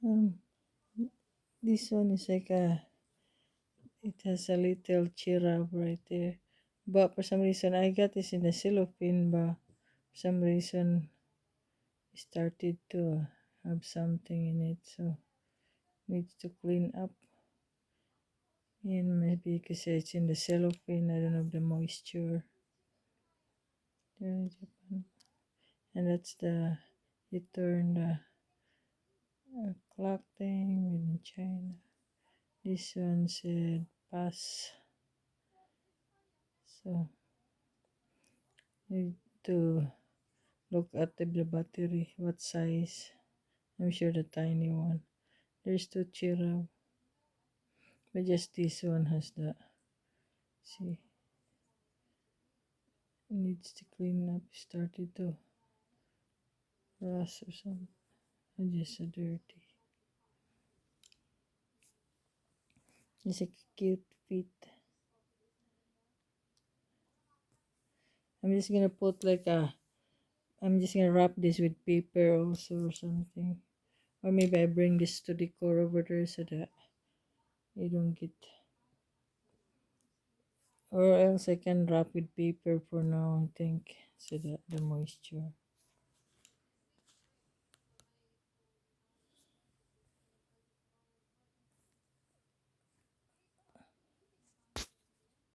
Um, this one is like it has a little chirab right there. But for some reason, I got this in the cellophane, but for some reason, it started to have something in it, so needs to clean up. And maybe because it's in the cellophane, I don't have the moisture. There, Japan. And that's you turn the clock thing in China. This one said pass, so need to look at the battery, what size. I'm sure the tiny one. There's two Chirab, but just this one has the, see, needs to clean up. Started to rust or something. And just a dirty. It's a cute feet. I'm just gonna put like I'm just gonna wrap this with paper also or something. Or maybe I bring this to decor over there so that you don't get, or else I can wrap with paper for now, I think, so that the moisture.